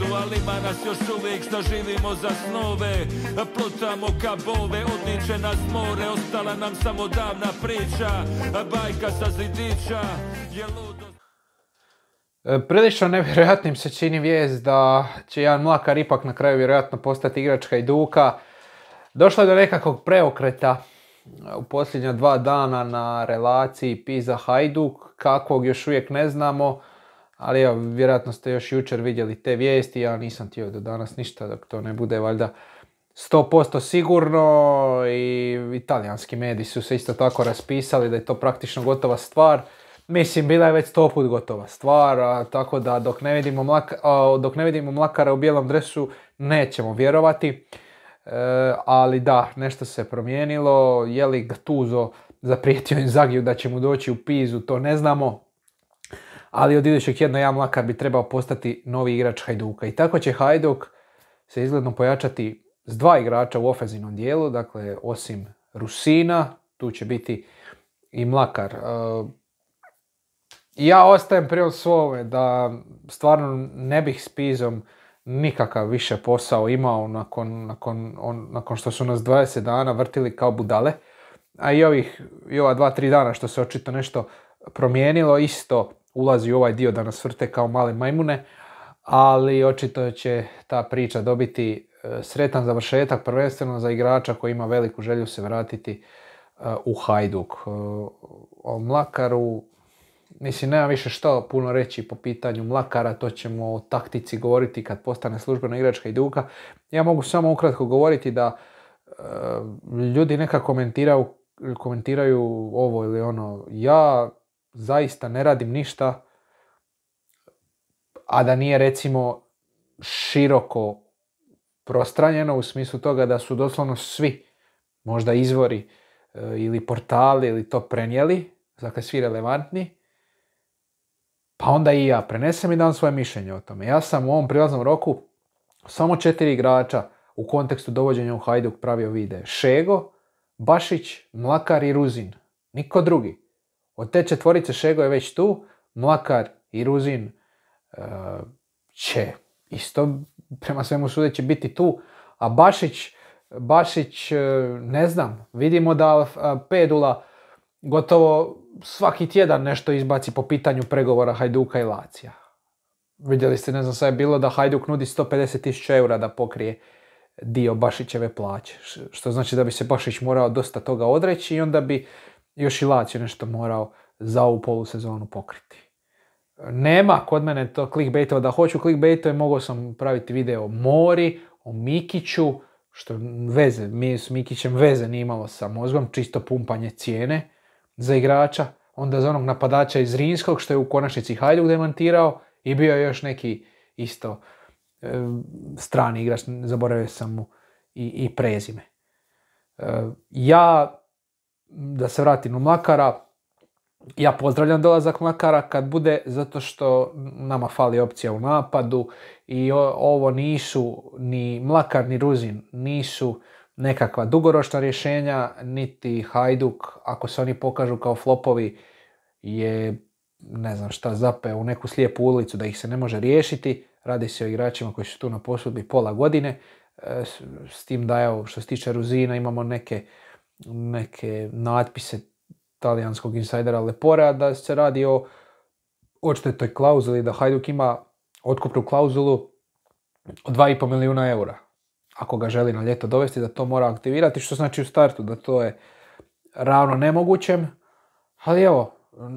Ali ima nas još uvijek što živimo za snove, plutamo ka bove, odniče nas more, ostala nam samo davna priča, bajka sa zidića je ludo. Prilično nevjerojatnim se čini vijest da će Jan Mlakar ipak na kraju vjerojatno postati igrač Hajduka. Došlo je do nekakvog preokreta u posljednja 2 dana na relaciji Pisa-Hajduk, kakvog još uvijek ne znamo. Ali evo, vjerojatno ste još jučer vidjeli te vijesti, ja nisam htio do danas ništa dok to ne bude valjda 100% sigurno, i italijanski mediji su se isto tako raspisali da je to praktično gotova stvar. Mislim, bila je već 100 put gotova stvar, tako da dok ne vidimo Mlakara u bijelom dresu nećemo vjerovati. Ali da, nešto se promijenilo, je li Gattuso zaprijetio Inzagiju da će mu doći u Pizu, to ne znamo. Ali od idućeg tjedna Jan Mlakar bi trebao postati novi igrač Hajduka. I tako će Hajduk se izgledno pojačati s 2 igrača u ofenzivnom dijelu. Dakle, osim Rusina, tu će biti i Mlakar. Ja ostajem pri svome da stvarno ne bih s Pizom nikakav više posao imao nakon što su nas 20 dana vrtili kao budale. A i ova 2-3 dana što se očito nešto promijenilo, isto ulazi u ovaj dio da nas vrte kao male majmune, ali očito će ta priča dobiti sretan završetak, prvenstveno za igrača koji ima veliku želju se vratiti u Hajduk. O Mlakaru, mislim, nema više što puno reći po pitanju Mlakara, to ćemo o taktici govoriti kad postane službeno igrač Hajduka. Ja mogu samo ukratko govoriti da ljudi neka komentiraju ovo ili ono. Ja zaista ne radim ništa, a da nije recimo široko prostranjeno u smislu toga da su doslovno svi, možda izvori ili portali ili to prenijeli, dakle svi relevantni, pa onda i ja prenesem i dam svoje mišljenje o tome. Ja sam u ovom prilaznom roku samo 4 igrača u kontekstu dovođenja u Hajduk pravio videe. Šego, Bašić, Mlakar i Ruzin. Niko drugi. Od te 4 Šego je već tu, Mlakar i Ruzin će isto prema svemu sudeći biti tu, a Bašić ne znam, vidimo da Pedula gotovo svaki tjedan nešto izbaci po pitanju pregovora Hajduka i Lacija. Vidjeli ste, ne znam, sad je bilo da Hajduk nudi 150.000 eura da pokrije dio Bašićeve plaće, što znači da bi se Bašić morao dosta toga odreći i onda bi još i Lazio nešto morao za ovu polusezonu pokriti. Nema kod mene to clickbaitova, da hoću clickbaitove mogao sam praviti video o Mori, o Mikiću, što veze, mi s Mikićem veze nije imalo sa mozgom, čisto pumpanje cijene za igrača. Onda za onog napadača iz Rinskog, što je u konačnici Hajduk demantirao, i bio je još neki isto strani igrač, zaboravio sam mu i prezime. Ja, da se vratim u Mlakara, ja pozdravljam dolazak Mlakara kad bude, zato što nama fali opcija u napadu i ovo nisu ni Mlakar ni Ruzin, nisu nekakva dugoročna rješenja, niti Hajduk, ako se oni pokažu kao flopovi, je ne znam šta, zapeo u neku slijepu ulicu da ih se ne može riješiti. Radi se o igračima koji su tu na posudbi pola godine, s tim da evo, što se tiče Ruzina imamo neke natpise talijanskog insajdera Leporea da se radi o odštetnoj klauzuli, da Hajduk ima otkupnu klauzulu od 2,5 milijuna eura. Ako ga želi na ljeto dovesti, da to mora aktivirati, što znači u startu da to je ravno nemogućem. Ali evo,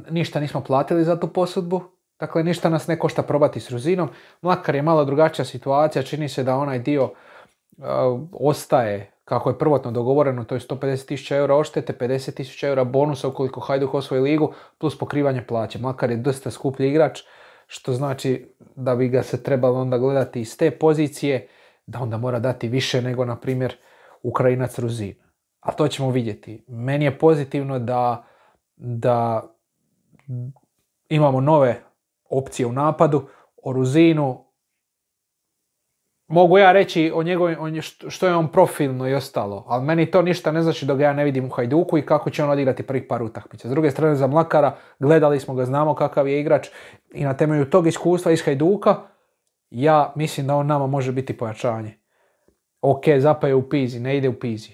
ništa nismo platili za tu posudbu, dakle ništa nas ne košta probati s Ruzinom. Mlakar je malo drugačija situacija, čini se da onaj dio ostaje kako je prvotno dogovoreno, to je 150.000 eura odštete, 50.000 eura bonusa ukoliko Hajduk osvoji ligu, plus pokrivanje plaće. Mlakar je dosta skuplji igrač, što znači da bi ga se trebalo onda gledati iz te pozicije, da onda mora dati više nego, na primjer, Ukrajinac Ruzin. A to ćemo vidjeti. Meni je pozitivno da imamo nove opcije u napadu. O Ruzinu mogu ja reći što je on profilno i ostalo, ali meni to ništa ne znači dok ja ne vidim u Hajduku i kako će on odigrati prvih par utakmica. S druge strane, za Mlakara gledali smo ga, znamo kakav je igrač i na temelju tog iskustva iz Hajduka Ja mislim da on nama može biti pojačanje. Ok, Zapa je u Pizi, ne ide u Pizi.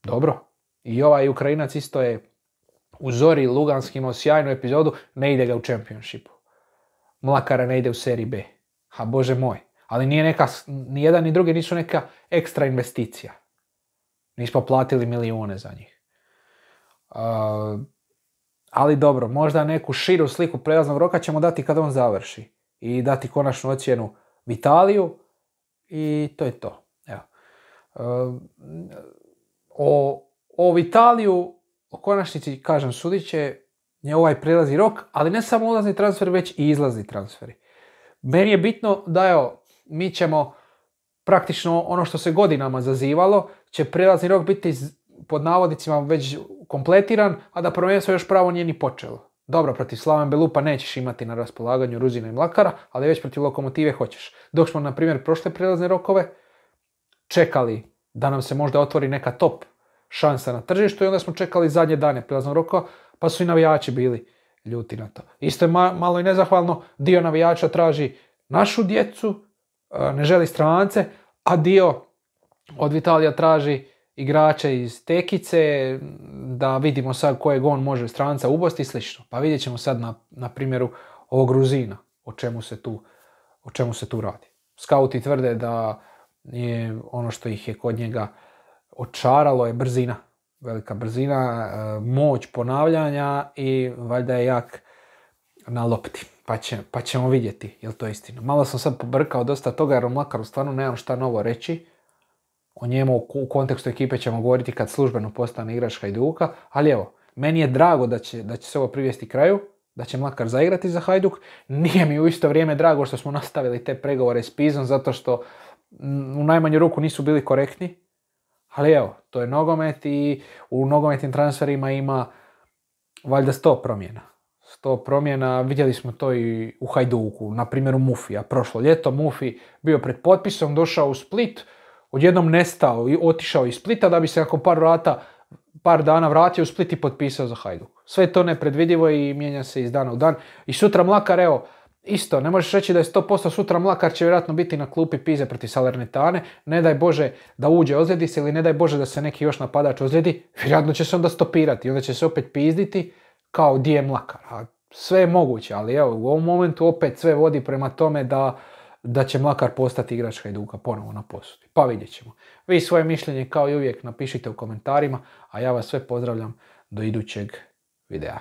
Dobro. I ovaj Ukrajinac isto je u Zori Luganski imao sjajnu epizodu, ne ide ga u Championshipu. Mlakara ne ide u seriji B. Ha, bože moj. Ali ni jedan ni drugi nisu neka ekstra investicija. Nismo platili milijune za njih. Ali dobro, možda neku širu sliku prelaznog roka ćemo dati kad on završi. I dati konačnu ocjenu Vitaliju. I to je to. Evo. O Vitaliju, o konačnici, kažem, sudit će je ovaj prelazni rok, ali ne samo ulazni transfer, već i izlazni transferi. Meni je bitno da, evo, mi ćemo praktično ono što se godinama zazivalo, će prelazni rok biti pod navodnicima već kompletiran, a da prvenstvo još pravo nije ni počelo. Dobro, protiv Slaven Belupa nećeš imati na raspolaganju Ruzina i Mlakara, ali već protiv Lokomotive hoćeš. Dok smo, na primjer, prošle prelazne rokove čekali da nam se možda otvori neka top šansa na tržištu i onda smo čekali zadnje dane prelaznog roka, pa su i navijači bili ljuti na to. Isto je malo i nezahvalno, dio navijača traži našu djecu, ne želi strance, a dio od Vitalija traži igrače iz Tekice, da vidimo sad kojeg on može stranca ubosti i slično. Pa vidjet ćemo sad na primjeru ovog Gruzina o čemu se tu radi. Skauti tvrde da je ono što ih je kod njega očaralo je brzina. Velika brzina, moć ponavljanja i valjda je jak na lopti. Pa ćemo vidjeti je li to istina. Malo sam sad pobrkao dosta toga jer o Mlakaru stvarno nemam šta novo reći. O njemu u kontekstu ekipe ćemo govoriti kad službeno postane igrač Hajduka. Ali evo, meni je drago da će se ovo privesti kraju, da će Mlakar zaigrati za Hajduk. Nije mi u isto vrijeme drago što smo nastavili te pregovore s Pizom zato što u najmanju ruku nisu bili korektni. Ali evo, to je nogomet i u nogometnim transferima ima valjda 100 promjena. 100 promjena, vidjeli smo to i u Hajduku, na primjeru Mufija. Prošlo ljeto Mufi bio pred potpisom, došao u Split, odjednom nestao i otišao iz Splita da bi se nakon par dana vratio u Split i potpisao za Hajduk. Sve je to nepredvidivo i mijenja se iz dana u dan. I sutra Mlakar, evo, isto, ne možeš reći da je 100%, sutra Mlakar će vjerojatno biti na klupi Pize protiv Salernitane, ne daj Bože da uđe, ozljedi se ili ne daj Bože da se neki još napadač ozljedi, vjerojatno će se onda stopirati i onda će se opet pizditi kao di je Mlakar. A sve je moguće, ali evo, u ovom momentu opet sve vodi prema tome da će Mlakar postati igrač Hajduka ponovo na posudi. Pa vidjet ćemo. Vi svoje mišljenje kao i uvijek napišite u komentarima, a ja vas sve pozdravljam do idućeg videa.